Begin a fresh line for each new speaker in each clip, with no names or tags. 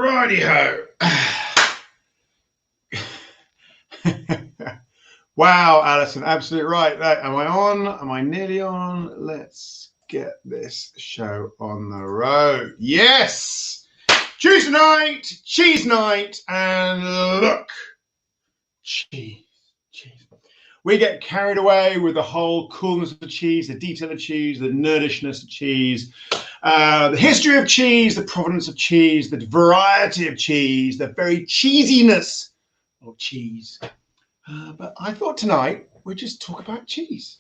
Righty-ho. Wow, Alison, absolutely right. Am I on? Am I nearly on? Let's get this show on the road. Yes! Tuesday night, cheese night, and look. Cheese. We get carried away with the whole coolness of cheese, the detail of cheese, the nerdishness of cheese, the history of cheese, the provenance of cheese, the variety of cheese, the very cheesiness of cheese. But I thought tonight we'd just talk about cheese.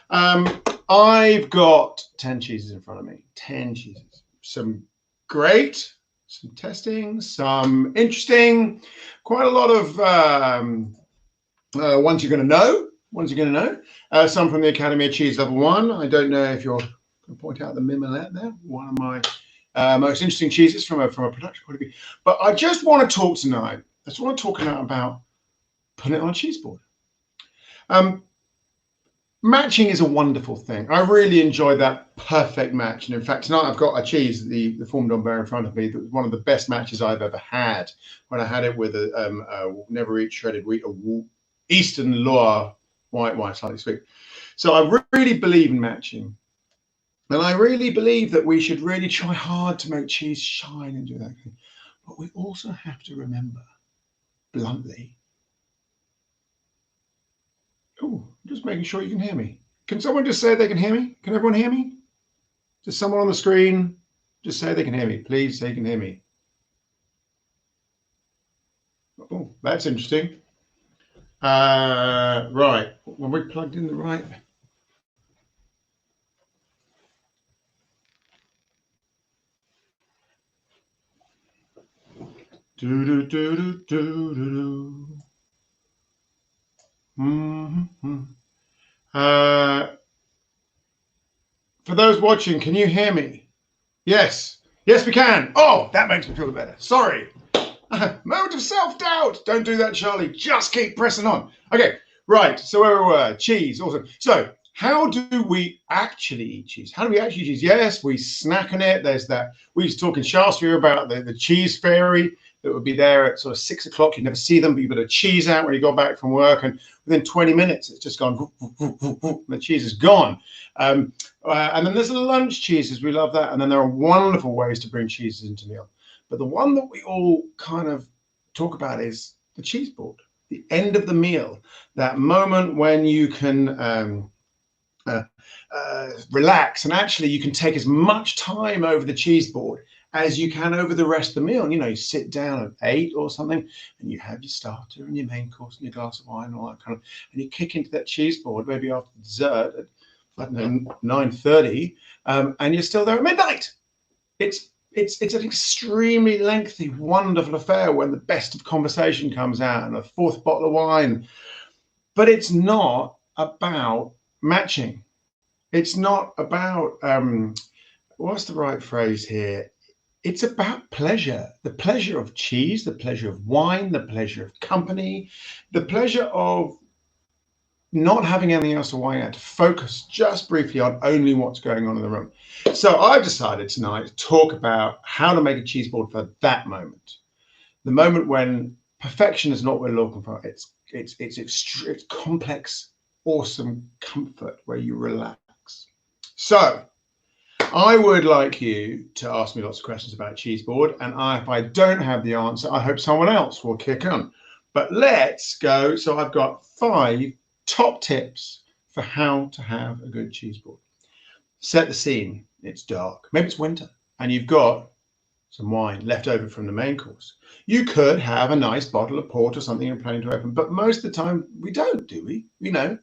I've got 10 cheeses in front of me, 10 cheeses. Some great, some testing, some interesting, quite a lot of ones you're going to know, some from the Academy of Cheese Level 1. I don't know if you're going to point out the mimolette there, one of my most interesting cheeses from a production point of view. But I just want to talk tonight, about putting it on a cheese board. Matching is a wonderful thing. I really enjoyed that perfect match. And in fact, tonight I've got a cheese, the Formidon Bear in front of me. That was one of the best matches I've ever had when I had it with a never eat shredded wheat, a Eastern Loire white wine, slightly sweet. So I really believe in matching. And I really believe that we should really try hard to make cheese shine and do that thing. But we also have to remember, bluntly, oh, just making sure you can hear me. Can someone just say they can hear me? Can everyone hear me? Does someone on the screen just say they can hear me? Please say you can hear me. Oh, that's interesting. Right, when we plugged in the right. For those watching, can you hear me? Yes. Yes, we can. Oh, that makes me feel better. Sorry. Moment of self-doubt. Don't do that, Charlie. Just keep pressing on. Okay, right. So where we were, cheese. Awesome. So how do we actually eat cheese? How do we actually eat cheese? Yes, we snack on it. There's that. We used to talk in Shaftesbury about the cheese fairy that would be there at sort of 6 o'clock. You'd never see them, but you put a cheese out when you got back from work, and within 20 minutes, it's just gone. The cheese is gone. And then there's the lunch cheeses. We love that. And then there are wonderful ways to bring cheeses into meal. But the one that we all kind of talk about is the cheese board, the end of the meal, that moment when you can relax, and actually you can take as much time over the cheese board as you can over the rest of the meal. You know, you sit down at 8 or something and you have your starter and your main course and your glass of wine and all that kind of, and you kick into that cheese board maybe after dessert at, I don't know, 9:30, and you're still there at midnight. It's an extremely lengthy, wonderful affair when the best of conversation comes out and a fourth bottle of wine. But it's not about matching. It's not about, what's the right phrase here? It's about pleasure, the pleasure of cheese, the pleasure of wine, the pleasure of company, the pleasure of not having anything else to worry about, to focus just briefly on only what's going on in the room. So I've decided tonight to talk about how to make a cheese board for that moment. The moment when perfection is not what we're looking for. It's complex, awesome comfort where you relax. So I would like you to ask me lots of questions about cheese board, and if I don't have the answer, I hope someone else will kick on. But let's go. So I've got 5 top tips for how to have a good cheese board. Set the scene. It's dark. Maybe it's winter and you've got some wine left over from the main course. You could have a nice bottle of port or something you're planning to open, but most of the time we don't, do we? You know,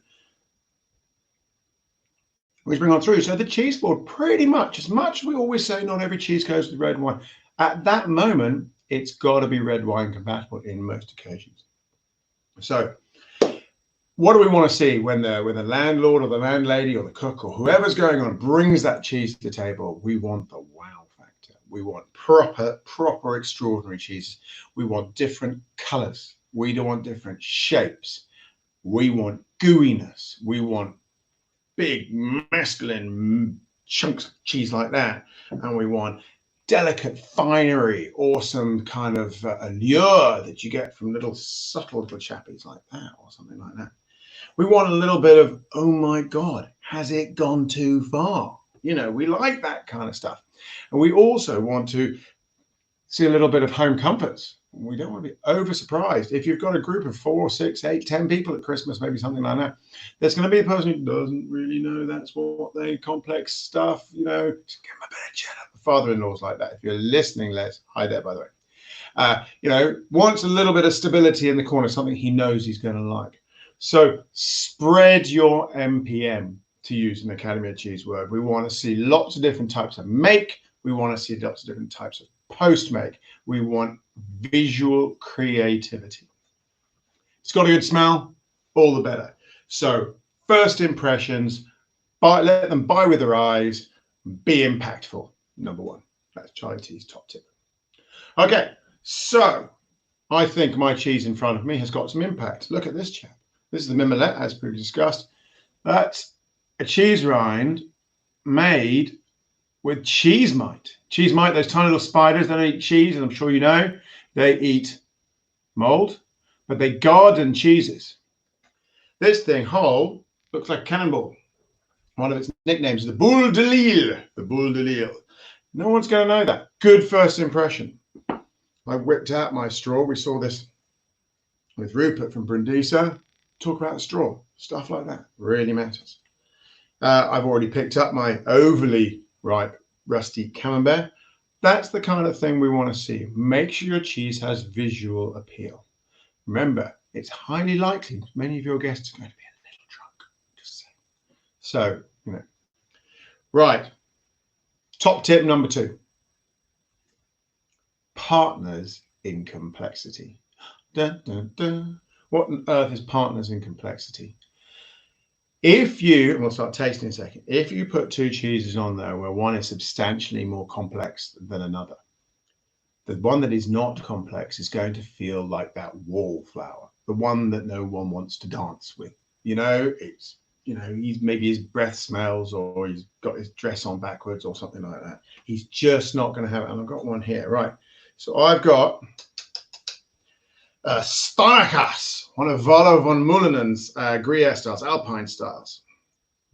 we bring on through. So the cheese board, pretty much, as much as we always say not every cheese goes with red wine, at that moment, it's got to be red wine compatible in most occasions. So what do we want to see when the landlord or the landlady or the cook or whoever's going on brings that cheese to the table? We want the wow factor. We want proper extraordinary cheeses. We want different colors. We don't want different shapes. We want gooiness. We want big masculine chunks of cheese like that. And we want delicate finery, awesome kind of allure that you get from little subtle little chappies like that or something like that. We want a little bit of, oh my God, has it gone too far? You know, we like that kind of stuff. And we also want to see a little bit of home comforts. We don't want to be over surprised. If you've got a group of 4, 6, 8, 10 people at Christmas, maybe something like that, there's going to be a person who doesn't really know that's what they complex stuff, you know, just give them a bit of cheddar. Father-in-law's like that. If you're listening, Les, hi there, by the way. You know, wants a little bit of stability in the corner, something he knows he's going to like. So spread your MPM, to use an Academy of Cheese word. We want to see lots of different types of make. We want to see lots of different types of post-make. We want visual creativity. It's got a good smell, all the better. So first impressions, let them buy with their eyes, be impactful. Number 1. That's Charlie T's top tip. Okay, so I think my cheese in front of me has got some impact. Look at this chap. This is the mimolette, as previously discussed. That's a cheese rind made with cheese mite. Cheese mite, those tiny little spiders, they don't eat cheese, and I'm sure you know. They eat mold, but they garden cheeses. This thing, whole, looks like a cannonball. One of its nicknames is the Boule de Lille. The Boule de Lille. No one's going to know that. Good first impression. I whipped out my straw. We saw this with Rupert from Brindisa. Talk about the straw. Stuff like that really matters. I've already picked up my overly ripe, rusty camembert. That's the kind of thing we want to see. Make sure your cheese has visual appeal. Remember, it's highly likely many of your guests are going to be a little drunk. Just saying. So, you know. Right. Top tip number 2. Partners in complexity. Dun, dun, dun. What on earth is partners in complexity? If you, and we'll start tasting in a second, if you put 2 cheeses on there where one is substantially more complex than another, the one that is not complex is going to feel like that wallflower, the one that no one wants to dance with. You know, it's, you know, maybe his breath smells, or he's got his dress on backwards or something like that. He's just not going to have it. And I've got one here, right? So I've got Steinekas, one of Valo von Mullenen's Gruyere styles, Alpine styles.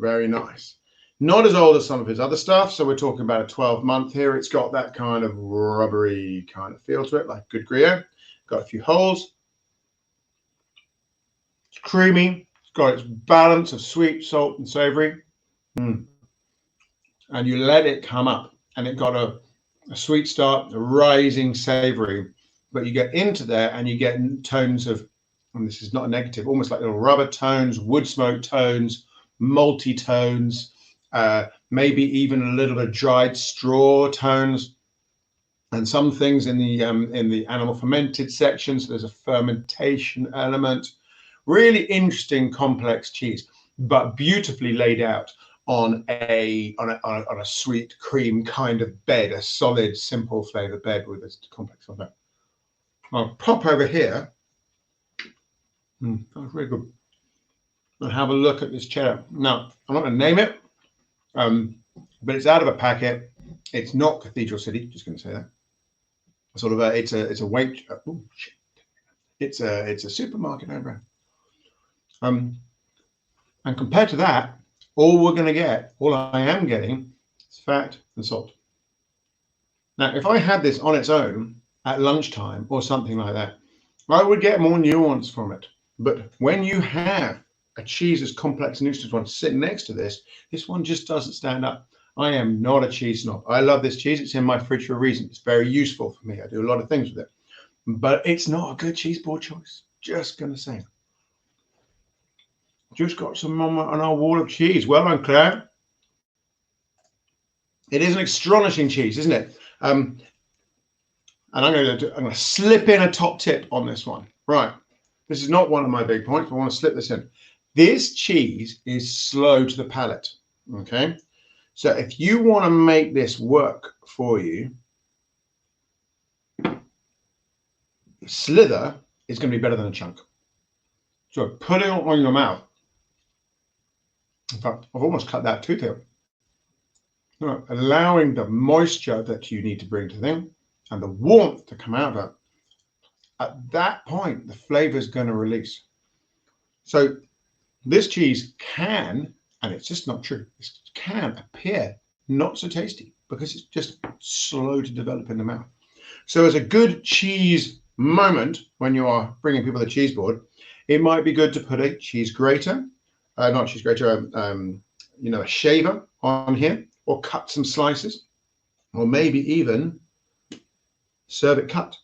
Very nice. Not as old as some of his other stuff, so we're talking about a 12-month here. It's got that kind of rubbery kind of feel to it, like good Gruyere. Got a few holes. It's creamy. It's got its balance of sweet, salt, and savory. And you let it come up, and it got a sweet start, a rising savory. But you get into there and you get tones of, and this is not a negative, almost like little rubber tones, wood smoke tones, malty tones, maybe even a little bit of dried straw tones, and some things in the animal fermented section. So there's a fermentation element. Really interesting, complex cheese, but beautifully laid out on a sweet cream kind of bed, a solid, simple flavor bed with a complex on that. I'll pop over here. That's really good. And have a look at this cheddar. Now, I'm not going to name it, but it's out of a packet. It's not Cathedral City. Just going to say that. Sort of it's a weight. Oh shit! It's a supermarket name brand. And compared to that, all we're going to get, all I am getting, is fat and salt. Now, if I had this on its own at lunchtime or something like that, I would get more nuance from it. But when you have a cheese as complex and interesting one sitting next to this, this one just doesn't stand up. I am not a cheese snob. I love this cheese. It's in my fridge for a reason. It's very useful for me. I do a lot of things with it. But it's not a good cheese board choice. Just going to say. Just got some on our wall of cheese. Well done, Claire. It is an astonishing cheese, isn't it? And I'm going to slip in a top tip on this one. Right. This is not one of my big points, but I want to slip this in. This cheese is slow to the palate. Okay. So if you want to make this work for you, slither is going to be better than a chunk. So put it on your mouth. In fact, I've almost cut that tooth out. Right, allowing the moisture that you need to bring to them and the warmth to come out of it. At that point, the flavor is going to release. So this cheese can, and it's just not true, it can appear not so tasty because it's just slow to develop in the mouth. So as a good cheese moment when you are bringing people the cheese board, it might be good to put a cheese grater, not cheese grater, a shaver on here, or cut some slices, or maybe even serve it cut.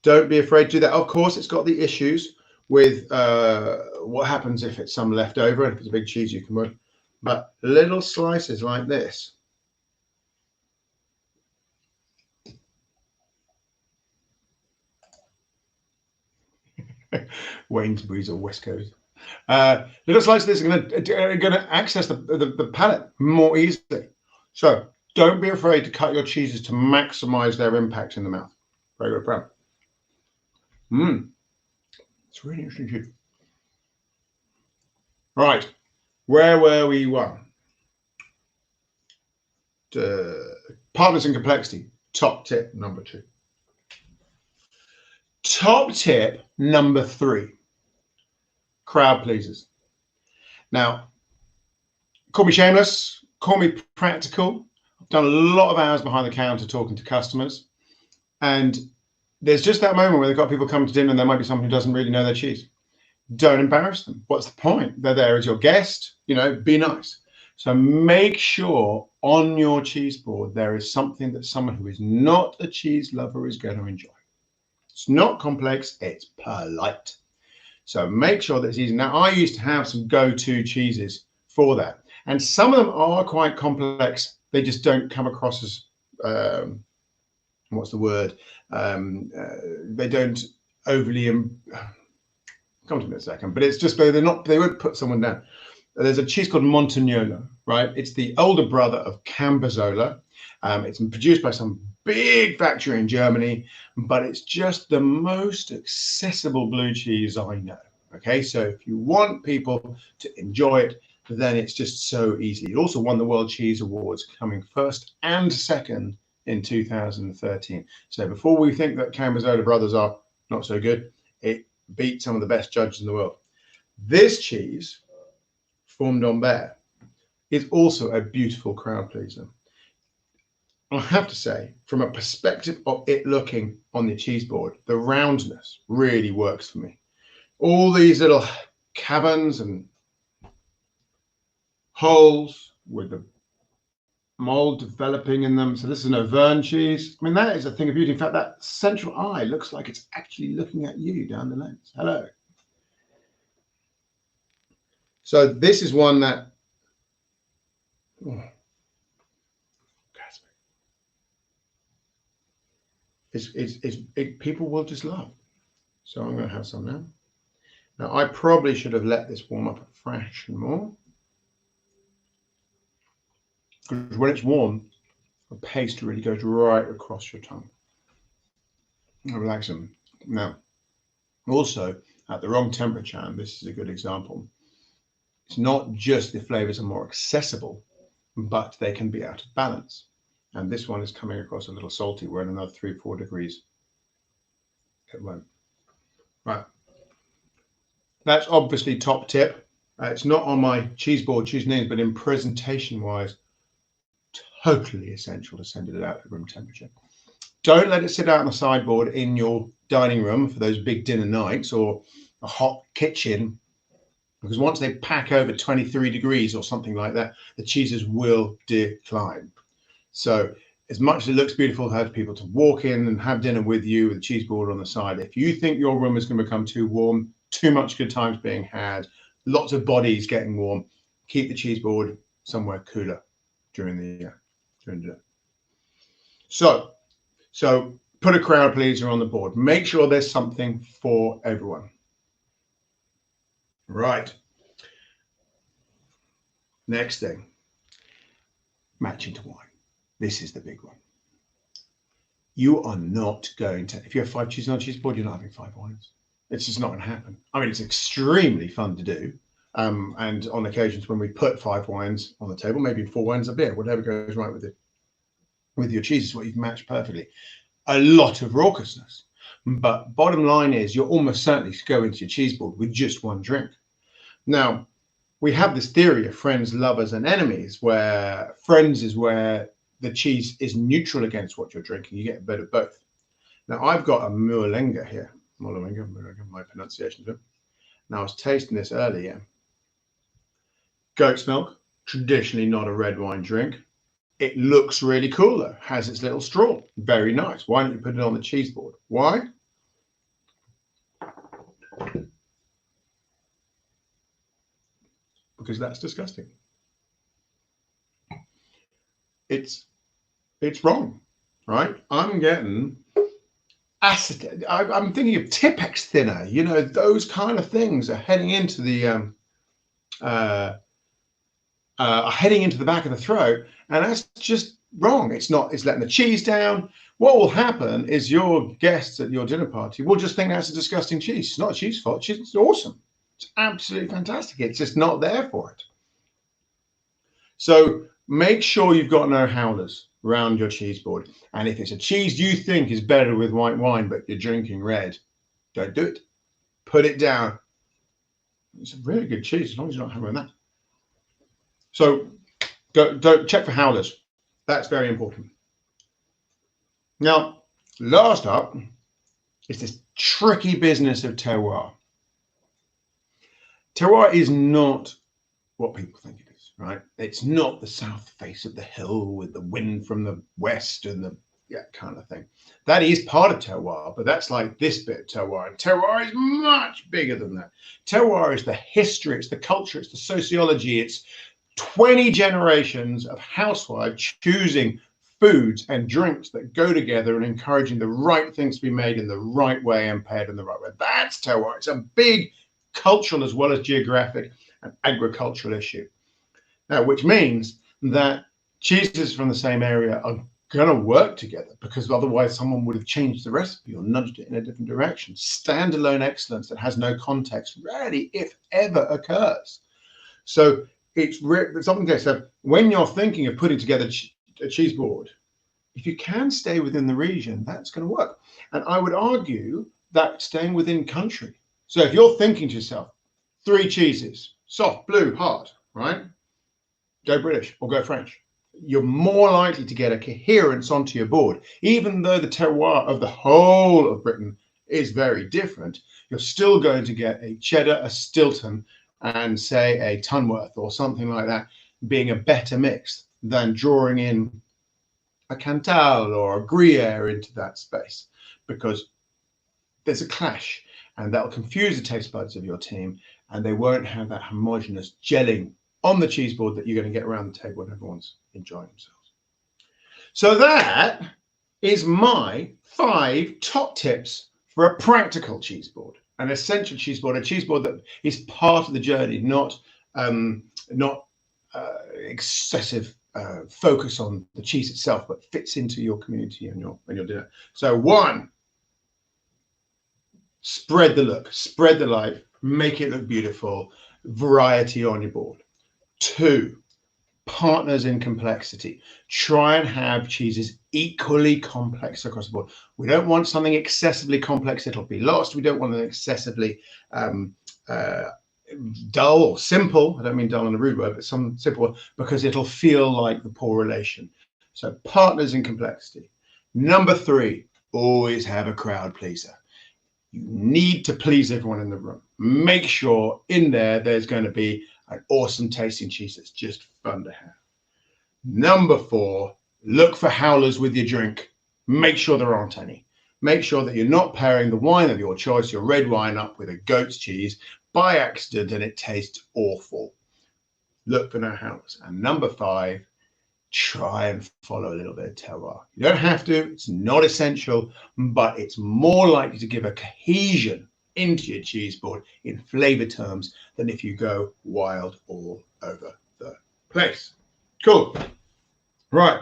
Don't be afraid to do that. Of course, it's got the issues with what happens if it's some leftover, and if it's a big cheese you can put. But little slices like this. Wainsbury's or Wesco's. Little slices are going to access the palate more easily. So don't be afraid to cut your cheeses to maximize their impact in the mouth. Very good, brown. It's really interesting cheese. Right, where were we? Partners in complexity. Top tip number 2. Top tip number 3. Crowd pleasers. Now, call me shameless, call me practical. I've done a lot of hours behind the counter talking to customers, and there's just that moment where they've got people coming to dinner and there might be someone who doesn't really know their cheese. Don't embarrass them. What's the point? They're there as your guest, be nice. So make sure on your cheese board there is something that someone who is not a cheese lover is going to enjoy. It's not complex, it's polite. So make sure that it's easy. Now, I used to have some go-to cheeses for that, and some of them are quite complex. They just don't come across as what's the word? They don't overly come to me in a second, but it's just they would put someone down. There's a cheese called Montagnolo, right? It's the older brother of Cambozola. It's produced by some big factory in Germany, but it's just the most accessible blue cheese I know. Okay, so if you want people to enjoy it, then it's just so easy. It also won the World Cheese Awards, coming first and second in 2013. So before we think that Cambozola brothers are not so good, it beat some of the best judges in the world. This cheese, formed on Bear, is also a beautiful crowd pleaser. I have to say, from a perspective of it looking on the cheese board, the roundness really works for me. All these little caverns and holes with the mold developing in them. So this is an Auvergne cheese. I mean, that is a thing of beauty. In fact, that central eye looks like it's actually looking at you down the lens. Hello. So this is one that people will just love. So I'm going to have some now. Now, I probably should have let this warm up a fraction more, because when it's warm, the paste really goes right across your tongue. Relax them. Now, also at the wrong temperature, and this is a good example, it's not just the flavors are more accessible, but they can be out of balance. And this one is coming across a little salty. We're at another 3-4 degrees. It won't. Right. That's obviously top tip. It's not on my cheese board, cheese names, but in presentation wise, totally essential to send it out at room temperature. Don't let it sit out on the sideboard in your dining room for those big dinner nights or a hot kitchen, because once they pack over 23 degrees or something like that, the cheeses will decline. So as much as it looks beautiful to have people to walk in and have dinner with you with a cheese board on the side, if you think your room is going to become too warm, too much good times being had, lots of bodies getting warm, keep the cheese board somewhere cooler during the day. So put a crowd pleaser on the board. Make sure there's something for everyone. Right. Next thing, matching to wine. This is the big one. You are not going to, if you have 5 cheeses on a cheese board, you're not having 5 wines. It's just not going to happen. I mean, it's extremely fun to do. And on occasions when we put 5 wines on the table, maybe 4 wines of beer, whatever goes right with it, with your cheese is what you've matched perfectly. A lot of raucousness. But bottom line is you're almost certainly to go into your cheese board with just one drink. Now, we have this theory of friends, lovers, and enemies, where friends is where the cheese is neutral against what you're drinking. You get a bit of both. Now, I've got a Mualenga here. Mualenga, my pronunciation of it. Now, I was tasting this earlier. Goat's milk, traditionally not a red wine drink. It looks really cool though, has its little straw. Very nice. Why don't you put it on the cheese board? Why? Because that's disgusting. It's wrong, right? I'm getting acetate. I'm thinking of Tipex thinner. You know, those kind of things are heading into the back of the throat, and that's just wrong. It's not. It's letting the cheese down. What will happen is your guests at your dinner party will just think that's a disgusting cheese. It's not a cheese fault. It's awesome. It's absolutely fantastic. It's just not there for it. So make sure you've got no howlers around your cheese board. And if it's a cheese you think is better with white wine, but you're drinking red, don't do it. Put it down. It's a really good cheese as long as you're not having that. So don't check for howlers. That's very important. Now, last up is this tricky business of terroir. Terroir is not what people think it is, right? It's not the south face of the hill with the wind from the west and the kind of thing. That is part of terroir, but that's like this bit of terroir. And terroir is much bigger than that. Terroir is the history, it's the culture, it's the sociology, it's 20 generations of housewives choosing foods and drinks that go together and encouraging the right things to be made in the right way and paired in the right way. That's terroir. It's a big cultural as well as geographic and agricultural issue. Now, which means that cheeses from the same area are going to work together, because otherwise someone would have changed the recipe or nudged it in a different direction. Standalone excellence that has no context rarely, if ever, occurs. So it's something there. So when you're thinking of putting together a cheese board, if you can stay within the region, that's going to work. And I would argue that staying within country. So if you're thinking to yourself, 3 cheeses, soft, blue, hard, right? Go British or go French. You're more likely to get a coherence onto your board. Even though the terroir of the whole of Britain is very different, you're still going to get a cheddar, a Stilton, and say a Tunworth or something like that being a better mix than drawing in a Cantal or a Gruyere into that space, because there's a clash and that'll confuse the taste buds of your team, and they won't have that homogeneous gelling on the cheese board that you're going to get around the table and everyone's enjoying themselves. So that is my 5 top tips for a practical cheese board, an essential cheese board, a cheese board that is part of the journey, not excessive focus on the cheese itself, but fits into your community and your dinner. So 1, spread the look, spread the light, make it look beautiful, variety on your board. 2, partners in complexity. Try and have cheeses equally complex across the board. We don't want something excessively complex, it'll be lost. We don't want an excessively dull or simple. I don't mean dull in a rude word, but some simple, because it'll feel like the poor relation. So partners in complexity. Number 3, always have a crowd pleaser. You need to please everyone in the room. Make sure in there's going to be an awesome tasting cheese that's just fun to have. Number 4, look for howlers with your drink. Make sure there aren't any. Make sure that you're not pairing the wine of your choice, your red wine, up with a goat's cheese by accident and it tastes awful. Look for no howlers. And number 5, try and follow a little bit of terroir. You don't have to, it's not essential, but it's more likely to give a cohesion into your cheese board in flavor terms than if you go wild all over the place. Cool. Right.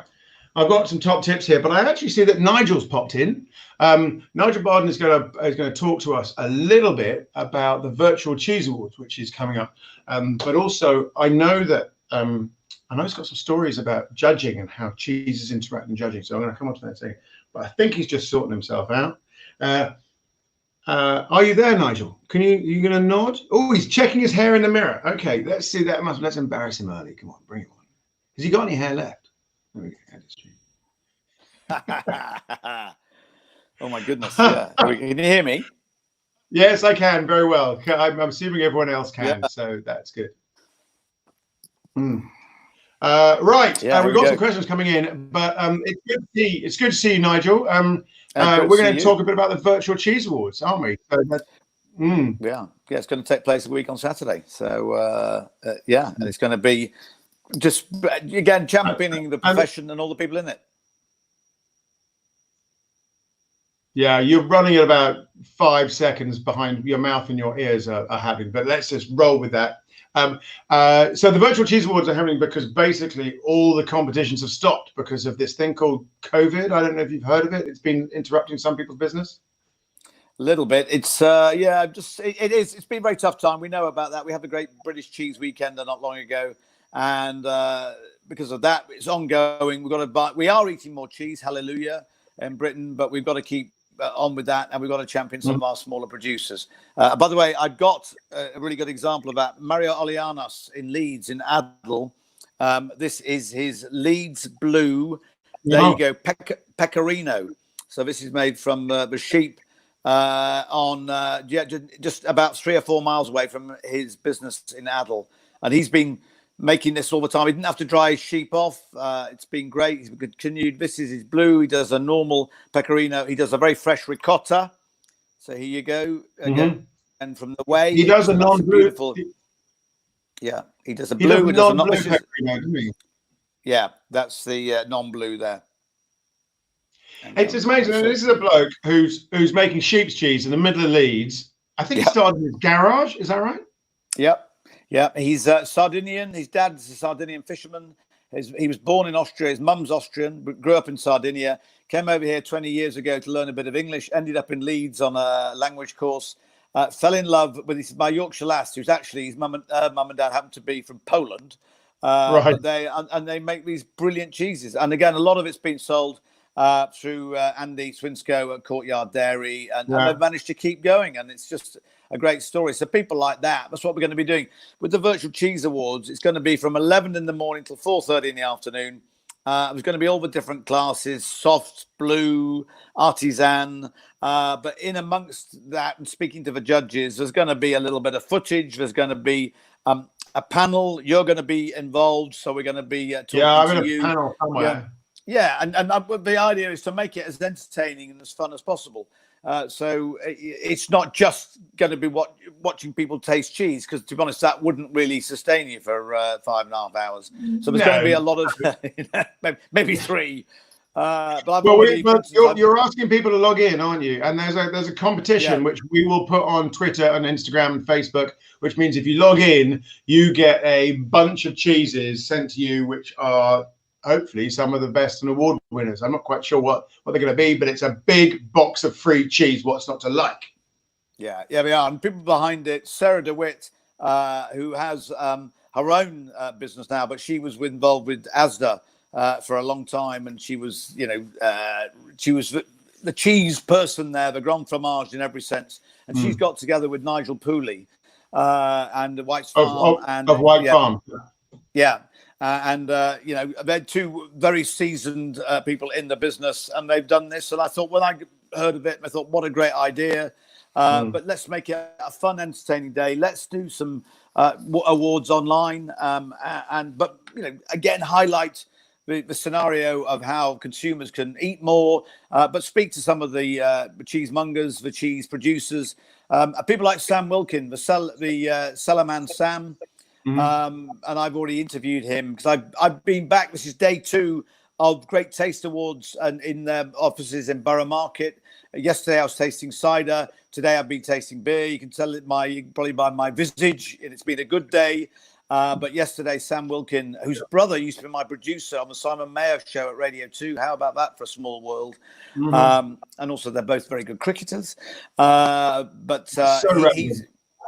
I've got some top tips here, but I actually see that Nigel's popped in. Nigel Barden is going to talk to us a little bit about the virtual Cheese Awards, which is coming up. But also, I know that he's got some stories about judging and how cheeses interact in judging. So I'm going to come on to that in a second. But I think he's just sorting himself out. Are you there, Nigel? You going to nod? Oh, he's checking his hair in the mirror. Okay, let's see that. Let's embarrass him early. Come on, bring it on. Has he got any hair left?
Oh my goodness! Yeah, can you hear me?
Yes, I can very well. I'm assuming everyone else can, so that's good. Right, we've got some questions coming in, but it's good to see you, Nigel. We're going to talk a bit about the virtual Cheese Awards, aren't we?
Yeah, it's going to take place a week on Saturday. So and it's going to be just again championing the profession and all the people in it.
Yeah, you're running at about 5 seconds behind your mouth and your ears are having, but let's just roll with that. So the virtual Cheese Awards are happening because basically all the competitions have stopped because of this thing called COVID. I don't know if you've heard of it. It's been interrupting some people's business.
A little bit. It's it is. It's been a very tough time. We know about that. We had the Great British Cheese Weekend not long ago, and because of that, it's ongoing. We are eating more cheese. Hallelujah, in Britain, but we've got to keep on with that, and we've got to champion some of our smaller producers. By the way, I've got a really good example of that. Mario Olianos in Leeds, in Adel. This is his Leeds Blue. There you go, Pecorino. So this is made from the sheep just about 3 or 4 miles away from his business in Adel. And he's been making this all the time. He didn't have to dry his sheep off. It's been great. He's continued. This is his blue. He does a normal pecorino. He does a very fresh ricotta. So here you go again. And from the way
he does a non-blue.
Yeah, he does a blue.
He does a non-blue pecorino, doesn't he?
Yeah, that's the non-blue there. And,
it's amazing. This is a bloke who's making sheep's cheese in the middle of Leeds. I think he started in his garage. Is that right?
Yep. Yeah, he's Sardinian. His dad's a Sardinian fisherman. He was born in Austria. His mum's Austrian, but grew up in Sardinia. Came over here 20 years ago to learn a bit of English. Ended up in Leeds on a language course. Fell in love with my Yorkshire lass, who's actually his mum and dad happen to be from Poland. Right. But they make these brilliant cheeses. And again, a lot of it's been sold through Andy Swinscoe at Courtyard Dairy, and they've managed to keep going. And it's just a great story. So people like that's what we're going to be doing with the virtual Cheese Awards. It's going to be from 11 in the morning till 4:30 in the afternoon. There's going to be all the different classes: soft, blue, artisan. But in amongst that, and speaking to the judges, there's going to be a little bit of footage. There's going to be a panel. You're going to be involved, so we're going to be talking
I'm
to you.
In a panel somewhere.
Yeah, and the idea is to make it as entertaining and as fun as possible. So it's not just going to be watching people taste cheese, because to be honest, that wouldn't really sustain you for 5.5 hours. So there's going to be a lot of maybe 3. But
you're asking people to log in, aren't you? And there's a competition which we will put on Twitter and Instagram and Facebook, which means if you log in, you get a bunch of cheeses sent to you, which are hopefully some of the best and award winners. I'm not quite sure what they're going to be, but it's a big box of free cheese. What's not to like? Yeah,
we are. And people behind it, Sarah DeWitt, who has her own business now, but she was involved with Asda for a long time, and she was, she was the cheese person there, the grand fromage in every sense. And she's got together with Nigel Pooley and the White's Farm
of White Farm.
Yeah. They're 2 very seasoned people in the business, and they've done this. And I thought, when I heard of it, I thought, what a great idea. But let's make it a fun, entertaining day. Let's do some awards online. But again, highlight the scenario of how consumers can eat more, but speak to some of the cheesemongers, the cheese producers, people like Sam Wilkin, the Cellarman Sam. And I've already interviewed him because I've been back. This is day 2 of Great Taste Awards and in their offices in Borough Market. Yesterday I was tasting cider. Today I've been tasting beer. You can tell it probably by my visage. It's been a good day. But yesterday, Sam Wilkin, whose brother used to be my producer on the Simon Mayo show at Radio 2. How about that for a small world? And also, they're both very good cricketers. He's...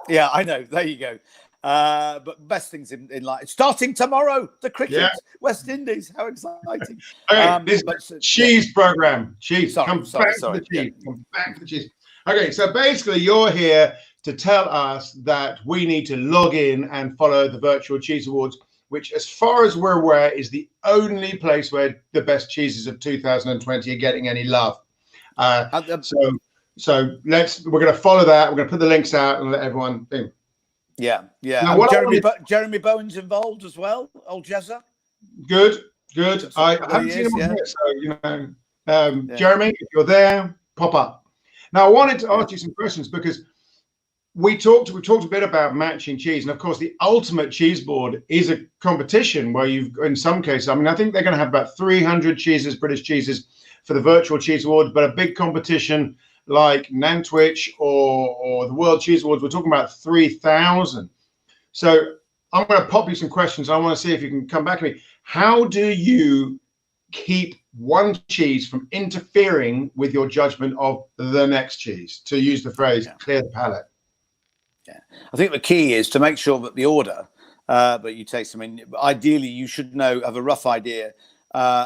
Yeah, I know. There you go. But best things in life. Starting tomorrow, the cricket, West Indies. How exciting.
Okay, this cheese program. Cheese. Come back to the cheese. Come back to the cheese. Okay, so basically you're here to tell us that we need to log in and follow the virtual cheese awards, which as far as we're aware is the only place where the best cheeses of 2020 are getting any love. So we're going to follow that. We're going to put the links out and let everyone think.
Yeah. Now, Jeremy Bowen's involved as well. Old Jezza.
Good. I haven't seen him on here, so Jeremy, if you're there, pop up. Now I wanted to ask you some questions because we talked a bit about matching cheese, and of course the ultimate cheese board is a competition where you've, in some cases, I mean, I think they're going to have about 300 cheeses, British cheeses, for the virtual cheese awards, but a big competition like Nantwich or the World Cheese Awards, we're talking about 3,000. So I'm going to pop you some questions. I want to see if you can come back to me. How do you keep one cheese from interfering with your judgment of the next cheese, to use the phrase, clear the palate?
Yeah, I think the key is to make sure that the order that you taste, I mean, ideally you should have a rough idea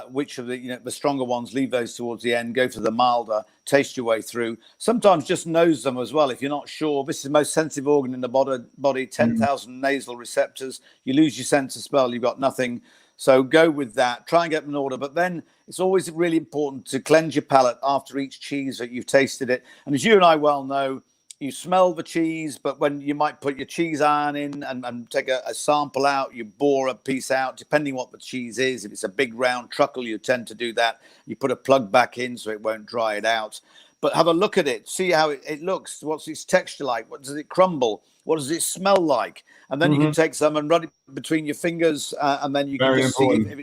which of the stronger ones, leave those towards the end, go for the milder, taste your way through. Sometimes just nose them as well if you're not sure. This is the most sensitive organ in the body, 10,000 nasal receptors. You lose your sense of smell, you've got nothing. So go with that, try and get them in order. But then it's always really important to cleanse your palate after each cheese that you've tasted it. And as you and I well know, you smell the cheese, but when you might put your cheese iron in and take a sample out, you bore a piece out, depending what the cheese is. If it's a big round truckle, you tend to do that. You put a plug back in so it won't dry it out. But have a look at it, see how it looks. What's its texture like? What does it crumble? What does it smell like? And then you can take some and run it between your fingers, and then you can just see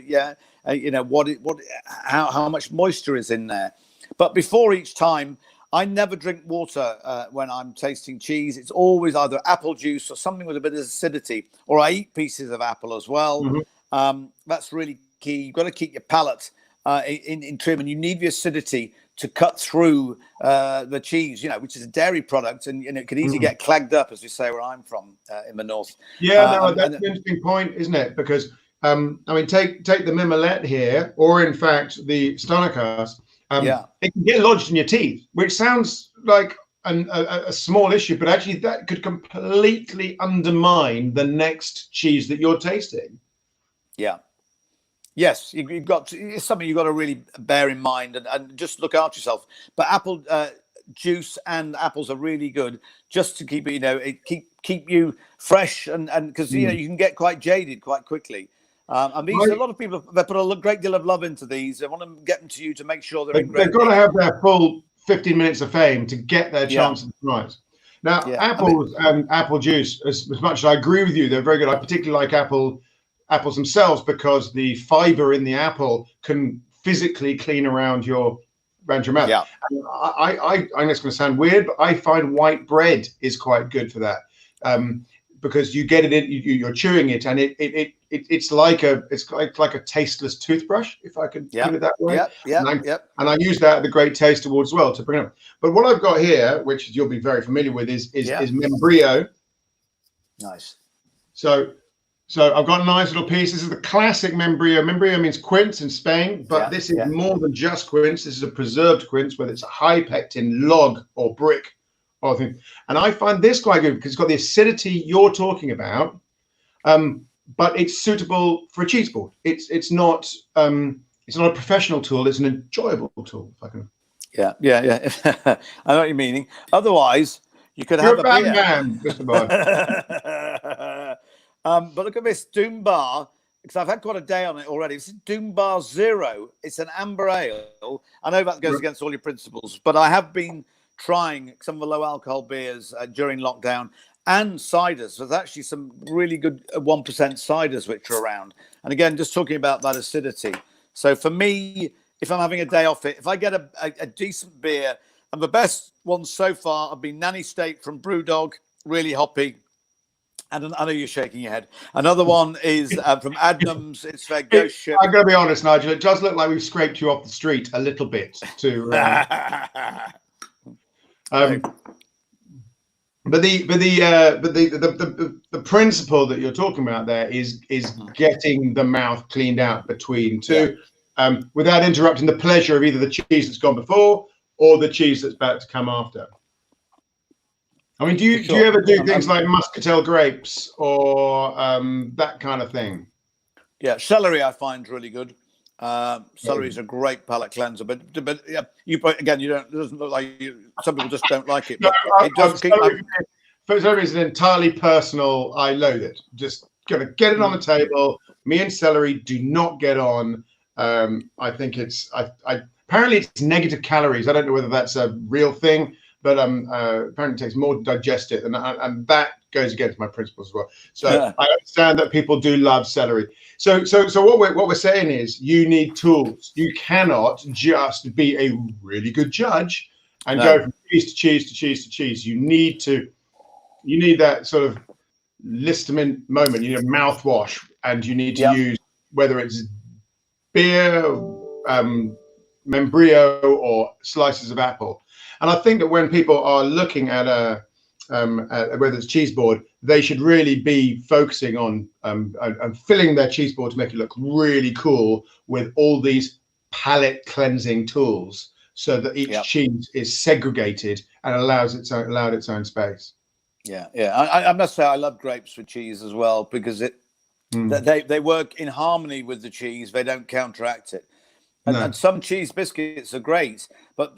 how much moisture is in there. But before each time, I never drink water when I'm tasting cheese. It's always either apple juice or something with a bit of acidity, or I eat pieces of apple as well. That's really key. You've got to keep your palate in trim, and you need the acidity to cut through the cheese, which is a dairy product, and it can easily get clagged up, as we say where I'm from in the north.
Yeah, that's an interesting point, isn't it? Because I mean, take the mimolette here, or in fact the Stonehouse. It can get lodged in your teeth, which sounds like a small issue, but actually that could completely undermine the next cheese that you're tasting. Yeah.
Yes, it's something you've got to really bear in mind and just look after yourself. But apple juice and apples are really good just to keep keep you fresh and because you can get quite jaded quite quickly. And these, a lot of people, they put a great deal of love into these. They want to get them to you to make sure they're in great.
They've got to have their full 15 minutes of fame to get their chance of right. Now, apples and apple juice, as much as I agree with you, they're very good. I particularly like apples themselves because the fiber in the apple can physically clean around your mouth. Yeah. And I know it's going to sound weird, but I find white bread is quite good for that. Because you get it in, you're chewing it, and it's like a tasteless toothbrush, if I could put it that way. And I use that at the Great Taste Awards as well to bring it up. But what I've got here, which you'll be very familiar with, is membrillo.
Nice.
So I've got a nice little piece. This is the classic membrillo. Membrillo means quince in Spain, but this is more than just quince. This is a preserved quince, whether it's a high pectin log or brick. And I find this quite good because it's got the acidity you're talking about, but it's suitable for a cheese board. It's not a professional tool. It's an enjoyable tool. If I can.
Yeah. I know what you're meaning. Otherwise, you could have a bad
man, Mr. Bond.
But look at this Doom Bar, because I've had quite a day on it already. This is Doom Bar Zero. It's an amber ale. I know that goes against all your principles, but I have been trying some of the low alcohol beers during lockdown and ciders. There's actually some really good 1% ciders which are around. And again, just talking about that acidity. So for me, if I'm having a day off it, if I get a decent beer, and the best ones so far have been Nanny State from Brewdog, really hoppy. And I know you're shaking your head. Another one is from Adnams. It's their ghost ship.
I'm going to be honest, Nigel. It does look like we've scraped you off the street a little bit. But the principle that you're talking about there is getting the mouth cleaned out between two, without interrupting the pleasure of either the cheese that's gone before or the cheese that's about to come after. I mean, do you ever do things like muscatel grapes or that kind of thing?
Yeah, celery I find really good. Celery is a great palate cleanser, but yeah, you again, you don't. It doesn't look like you. Some people just don't like it. But it does keep.
For some reason, entirely personal. I loathe it. Just gonna get it on the table. Me and celery do not get on. I think it's. Apparently it's negative calories. I don't know whether that's a real thing, but apparently it takes more to digest it, and that goes against my principles as well. So I understand that people do love celery. So what we're saying is you need tools. You cannot just be a really good judge and go from cheese to cheese to cheese to cheese. You need that sort of listamine moment. You need mouthwash, and you need to use whether it's beer, membrillo, or slices of apple. And I think that when people are looking at whether it's Cheeseboard, they should really be focusing on filling their Cheeseboard to make it look really cool with all these palate cleansing tools, so that each cheese is segregated and allowed its own space.
Yeah. I must say I love grapes with cheese as well, because they work in harmony with the cheese. They don't counteract it. And some cheese biscuits are great, but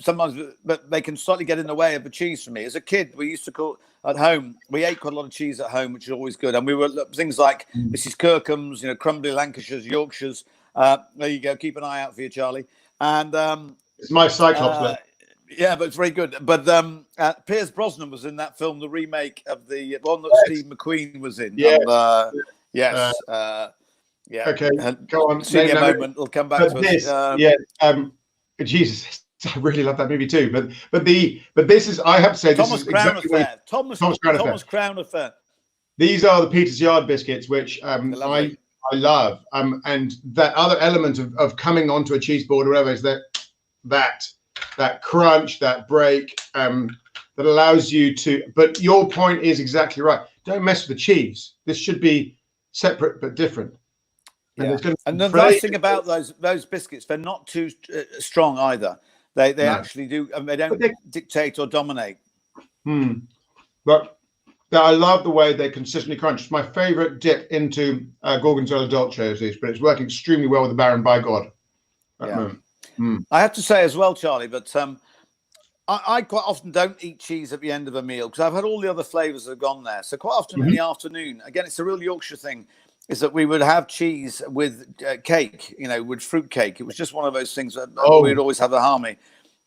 they can slightly get in the way of the cheese for me. As a kid, we used to call at home. We ate quite a lot of cheese at home, which is always good. And we were things like Mrs. Kirkham's, crumbly Lancashires, Yorkshires. There you go. Keep an eye out for you, Charlie. And
it's my Cyclops.
Yeah, but it's very good. But Pierce Brosnan was in that film, the remake of the one that Steve McQueen was in. Yes. Yeah.
Okay. Go on.
Senior moment. We'll come back to
this. Jesus, I really love that movie too. But this is. I have to say,
Thomas
this is
Crown
exactly
Affair. Thomas Crown Affair.
These are the Peter's Yard biscuits, which I love. And that other element of coming onto a cheese board or whatever is that crunch, that break, that allows you to. But your point is exactly right. Don't mess with the cheese. This should be separate but different.
And the nice thing about those biscuits, they're not too strong either. They actually do. They don't dictate or dominate.
But I love the way they consistently crunch. It's my favorite dip into Gorgonzola Dolce is this, but it's working extremely well with the Baron by God.
I have to say as well, Charlie, but I quite often don't eat cheese at the end of a meal because I've had all the other flavors that have gone there. So quite often in the afternoon, again, it's a real Yorkshire thing, is that we would have cheese with cake, with fruit cake. It was just one of those things that we'd always have a harmony,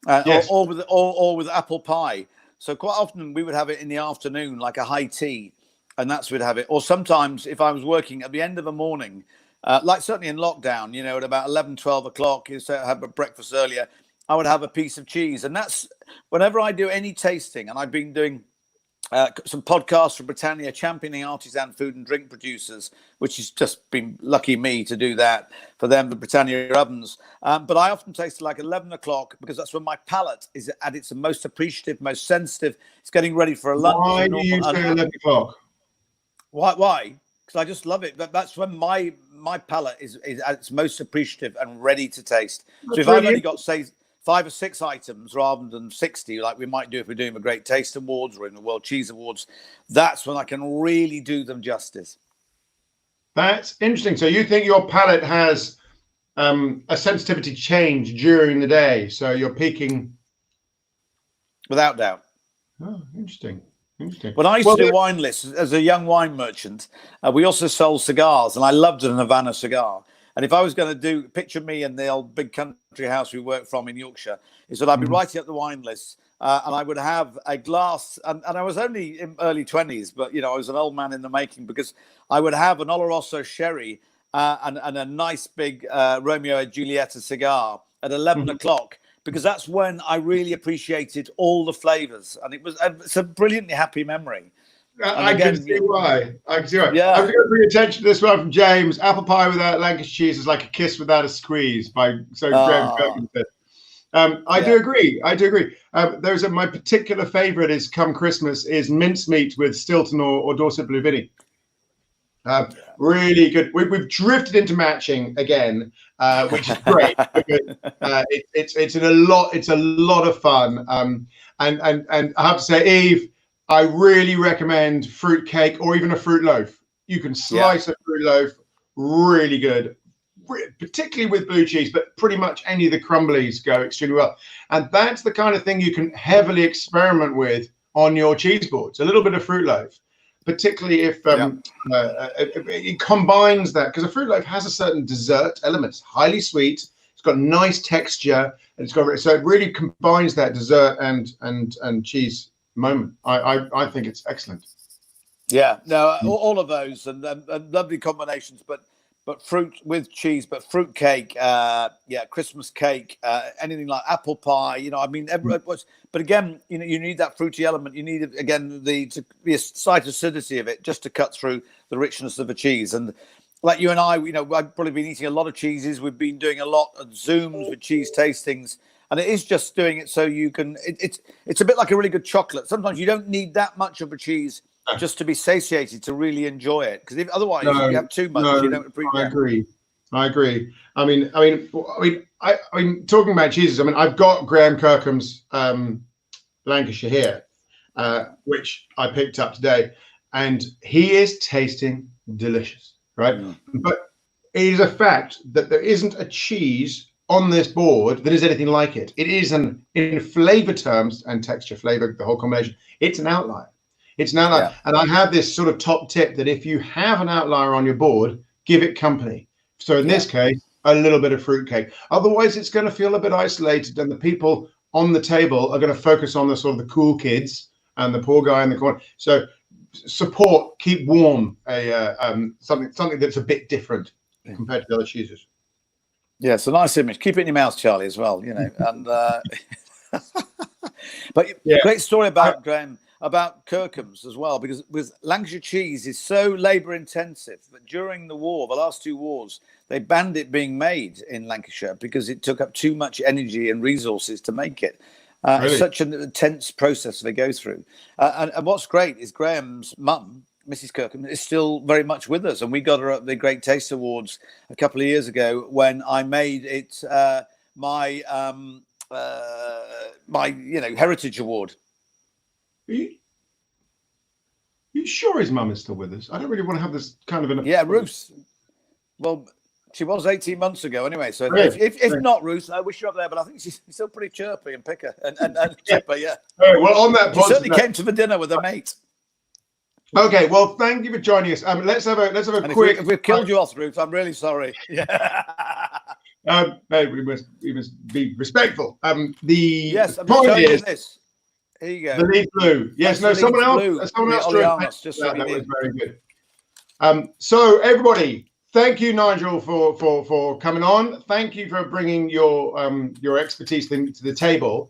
or with apple pie. So quite often we would have it in the afternoon, like a high tea, and that's we'd have it. Or sometimes if I was working at the end of the morning, like certainly in lockdown, at about 11, 12 o'clock, so I have a breakfast earlier, I would have a piece of cheese. And that's whenever I do any tasting, and I've been doing some podcasts from Britannia championing artisan food and drink producers, which has just been lucky me to do that for them, the Britannia ovens. But I often taste it like 11 o'clock because that's when my palate is at its most appreciative, most sensitive. It's getting ready for a lunch.
Why do you say 11 o'clock?
Why? Because I just love it. That's when my palate is at its most appreciative and ready to taste. So if I've only got, say, 5 or 6 items rather than 60, like we might do if we're doing the Great Taste Awards or in the World Cheese Awards, that's when I can really do them justice.
That's interesting. So you think your palate has a sensitivity change during the day, so you're peaking?
Without doubt.
Oh, interesting.
When I used to do wine lists as a young wine merchant, we also sold cigars, and I loved an Havana cigar. And if I was going to picture me in the old big country house we worked from in Yorkshire, is that I'd be writing up the wine list and I would have a glass, and I was only in early 20s, but, I was an old man in the making because I would have an Oloroso sherry and a nice big Romeo and Julieta cigar at 11 o'clock, because that's when I really appreciated all the flavors. And it's a brilliantly happy memory.
I can see why. I can see why.
Yeah.
I'm going to bring attention to this one from James. Apple pie without Lancashire cheese is like a kiss without a squeeze. Graham Kirkman said. I do agree. There's my particular favourite is come Christmas is mincemeat with Stilton or Dorset Blue Vinny. Really good. We've drifted into matching again, which is great. It's a lot of fun. And I have to say, Eve, I really recommend fruit cake or even a fruit loaf. You can slice a fruit loaf, really good, particularly with blue cheese, but pretty much any of the crumblies go extremely well. And that's the kind of thing you can heavily experiment with on your cheese boards. A little bit of fruit loaf, particularly if it combines that, because a fruit loaf has a certain dessert element. It's highly sweet. It's got nice texture, and so it really combines that dessert and cheese moment. I think it's excellent.
Yeah, no, all of those and lovely combinations, but fruit with cheese, but fruit cake, Christmas cake, anything like apple pie, but again, you need that fruity element. You need, again, to be a slight acidity of it just to cut through the richness of the cheese. And like you and I, I've probably been eating a lot of cheeses. We've been doing a lot of Zooms with cheese tastings. And it is just doing it so you can, it's a bit like a really good chocolate. Sometimes you don't need that much of a cheese just to be satiated to really enjoy it. Because otherwise, if you have too much, you don't appreciate it.
I agree. I mean, talking about cheeses, I've got Graham Kirkham's Lancashire here, which I picked up today, and he is tasting delicious, right? But it is a fact that there isn't a cheese on this board that is anything like it. It is in flavor terms and texture, flavor, the whole combination, it's an outlier. It's an outlier. Yeah. And I have this sort of top tip that if you have an outlier on your board, give it company. So in this case, a little bit of fruitcake. Otherwise, it's going to feel a bit isolated, and the people on the table are going to focus on the sort of the cool kids and the poor guy in the corner. So support, keep warm something that's a bit different compared to the other cheeses.
Yeah, it's a nice image. Keep it in your mouth, Charlie, as well, And but great story about Graham, about Kirkham's as well, because with Lancashire cheese is so labour intensive that during the war, the last two wars, they banned it being made in Lancashire because it took up too much energy and resources to make it. Really? It's such an intense process they go through. And what's great is Graham's mum, Mrs. Kirkham, is still very much with us, and we got her at the Great Taste Awards a couple of years ago when I made it my Heritage Award.
Are you sure his mum is still with us? I don't really want to have this kind of
Ruth. Well, she was 18 months ago anyway. So if not Ruth, I wish you're up there, but I think she's still pretty chirpy and picker and chipper. Yeah.
Right, well, on that,
she certainly came to the dinner with her mate.
Okay, well, thank you for joining us. Let's have a quick.
If we've killed you off, Ruth, I'm really sorry. Yeah.
No, we must be respectful.
I'm telling you this. Here you go.
The leaf blue. Yes,
that's
someone else
just
that was very good. So everybody, thank you, Nigel, for coming on. Thank you for bringing your expertise to the table.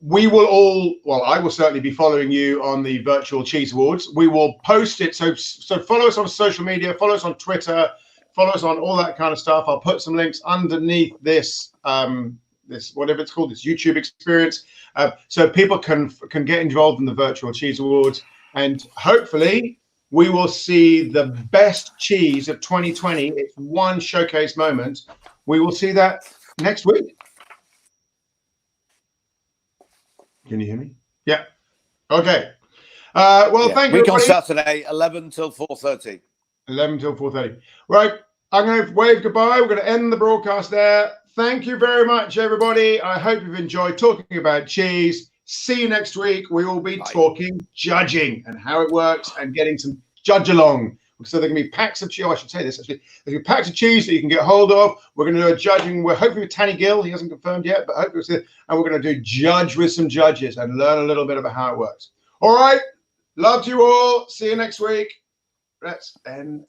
We will I will certainly be following you on the virtual Cheese Awards. We will post it. So follow us on social media, follow us on Twitter, follow us on all that kind of stuff. I'll put some links underneath this, whatever it's called, this YouTube experience. So people can get involved in the virtual Cheese Awards. And hopefully we will see the best cheese of 2020. It's one showcase moment. We will see that next week. Can you hear me? Yeah. Okay. Thank you.
Week on Saturday, 11 till 4:30.
11 till 4:30. Right. I'm going to wave goodbye. We're going to end the broadcast there. Thank you very much, everybody. I hope you've enjoyed talking about cheese. See you next week. We will be talking judging and how it works and getting some judge along. So there can be packs of cheese. I should say this actually. There's packs of cheese that you can get hold of. We're going to do a judging. We're hoping with Tanny Gill. He hasn't confirmed yet, but hopefully we'll see. And we're going to do judge with some judges and learn a little bit about how it works. All right. Love to you all. See you next week. Let's end.